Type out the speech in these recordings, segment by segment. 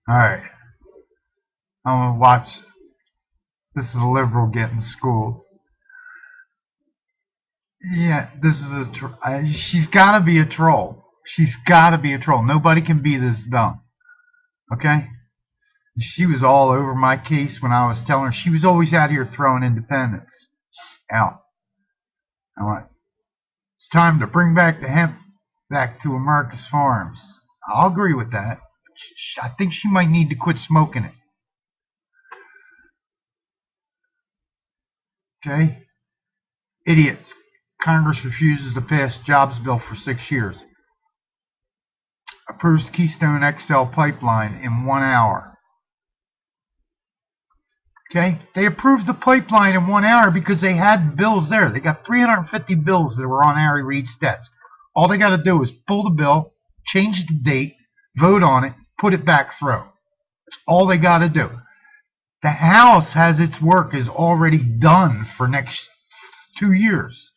Alright, I'm gonna watch. This is a liberal getting schooled. Yeah, this is she's gotta be a troll. She's gotta be a troll. Nobody can be this dumb. Okay? She was all over my case when I was telling her. She was always out here throwing independence out. I went, it's time to bring back the hemp back to America's farms. I'll agree with that. I think she might need to quit smoking it. Okay? Idiots. Congress refuses to pass jobs bill for 6 years. Approves Keystone XL pipeline in 1 hour. Okay? They approved the pipeline in 1 hour because they had bills there. They got 350 bills that were on Harry Reid's desk. All they got to do is pull the bill, change the date, vote on it, put it back through. That's all they got to do. The House has its work is already done for next 2 years.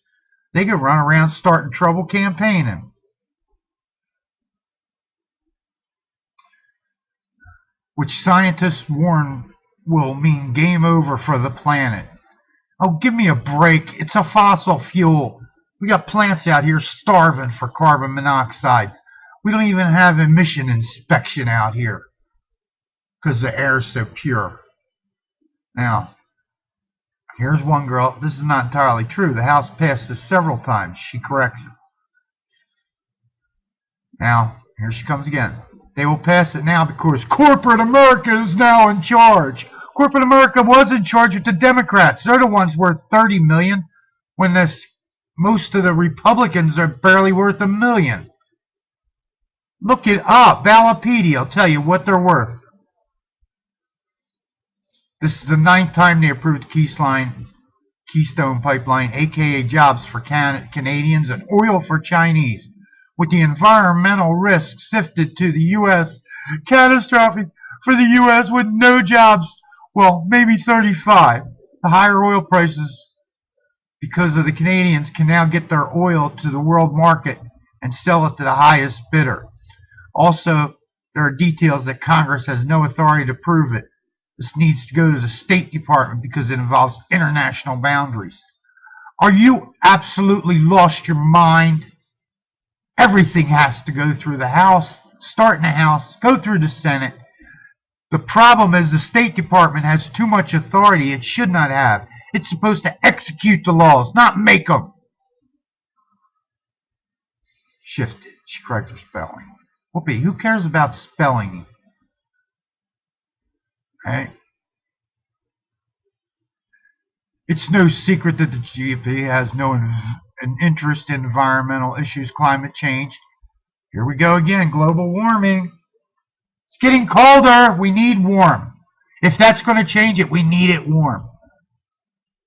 They could run around starting trouble campaigning. Which scientists warn will mean game over for the planet. Oh, give me a break. It's a fossil fuel. We got plants out here starving for carbon monoxide. We don't even have emission inspection out here because the air is so pure. Now, here's one girl. This is not entirely true. The House passed this several times. She corrects it. Now, here she comes again. They will pass it now because corporate America is now in charge. Corporate America was in charge with the Democrats. They're the ones worth $30 million when most of the Republicans are barely worth $1 million. Look it up. Ballotpedia will tell you what they're worth. This is the 9th time they approved Keystone Pipeline, aka jobs for Canadians and oil for Chinese. With the environmental risks shifted to the U.S., catastrophic for the U.S. with no jobs, well, maybe 35. The higher oil prices because of the Canadians can now get their oil to the world market and sell it to the highest bidder. Also, there are details that Congress has no authority to prove it. This needs to go to the State Department because it involves international boundaries. Are you absolutely lost your mind? Everything has to go through the House, start in the House, go through the Senate. The problem is the State Department has too much authority it should not have. It's supposed to execute the laws, not make them. Shifted. She corrected her spelling. Whoopee, who cares about spelling? Right? It's no secret that the GOP has no an interest in environmental issues, climate change. Here we go again, global warming. It's getting colder. We need warm. If that's going to change it, we need it warm.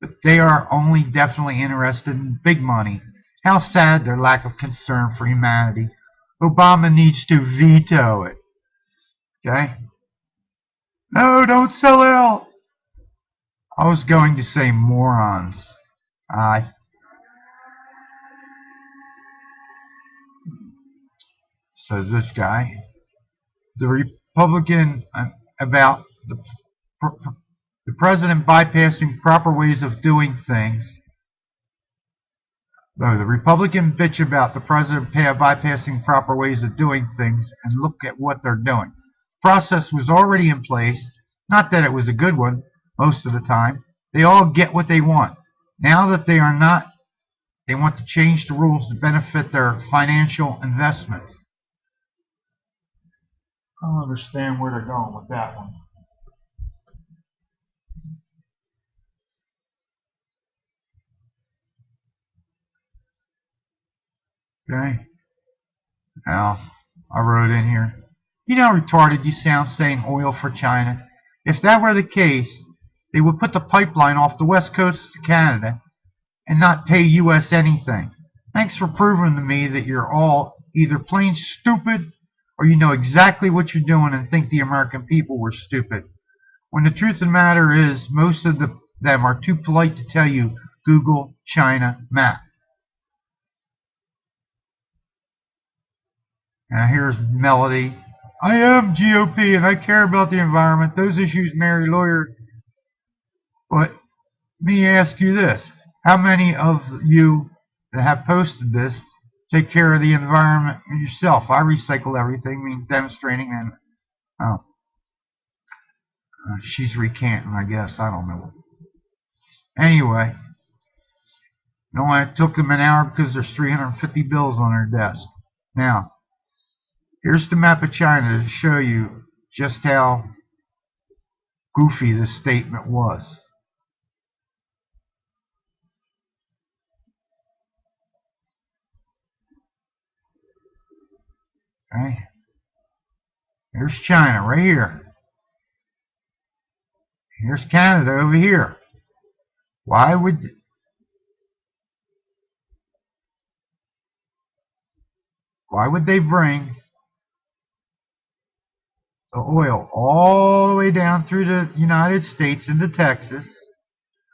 But they are only definitely interested in big money. How sad their lack of concern for humanity. Obama needs to veto it. Okay? No, don't sell out. I was going to say morons. Says this guy. The Republican about the president bypassing proper ways of doing things. No, the Republican bitch about the president bypassing proper ways of doing things and look at what they're doing. The process was already in place. Not that it was a good one most of the time. They all get what they want. Now that they are not, they want to change the rules to benefit their financial investments. I don't understand where they're going with that one. Okay. Now, I wrote in here. You know how retarded you sound saying oil for China? If that were the case, they would put the pipeline off the west coast to Canada and not pay U.S. anything. Thanks for proving to me that you're all either plain stupid or you know exactly what you're doing and think the American people were stupid. When the truth of the matter is, most of them are too polite to tell you Google China map. Now here's Melody. I am GOP and I care about the environment. Those issues, Mary Lawyer. But let me ask you this. How many of you that have posted this take care of the environment yourself? I recycle everything, I mean demonstrating, and she's recanting, I guess. I don't know. Anyway, no, it took them an hour because there's 350 bills on her desk. Now, here's the map of China to show you just how goofy this statement was. Okay, here's China right here. Here's Canada over here. Why would they bring the oil all the way down through the United States into Texas,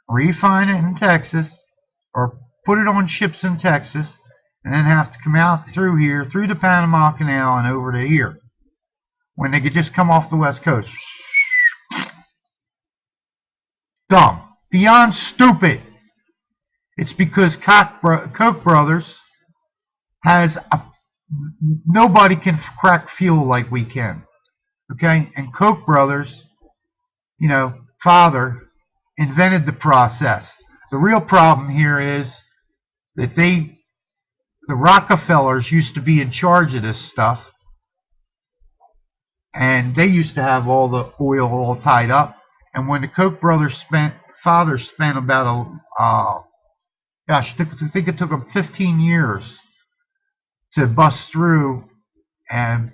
refine it in Texas, or put it on ships in Texas, and then have to come out through here, through the Panama Canal and over to here, when they could just come off the West Coast? Dumb. Beyond stupid. It's because Koch brothers has nobody can crack fuel like we can. Okay? And Koch brothers, father invented the process. The real problem here is that the Rockefellers used to be in charge of this stuff, and they used to have all the oil all tied up. And when the Koch brothers father spent about I think it took them 15 years to bust through, and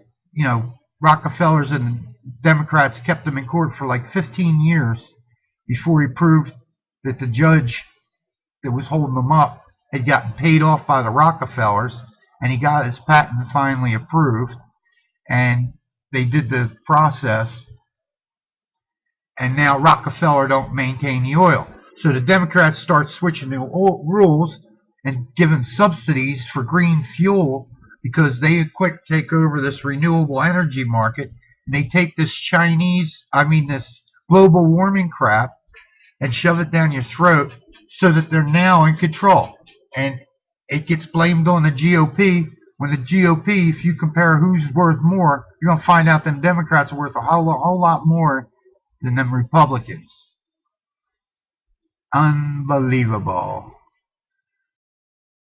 Rockefellers and Democrats kept him in court for like 15 years before he proved that the judge that was holding him up had gotten paid off by the Rockefellers, and he got his patent finally approved, and they did the process, and now Rockefeller don't maintain the oil. So the Democrats start switching the rules and giving subsidies for green fuel because they quick take over this renewable energy market, and they take this this global warming crap and shove it down your throat so that they're now in control. And it gets blamed on the GOP, when the GOP, if you compare who's worth more, you're going to find out them Democrats are worth a whole lot more than them Republicans. Unbelievable.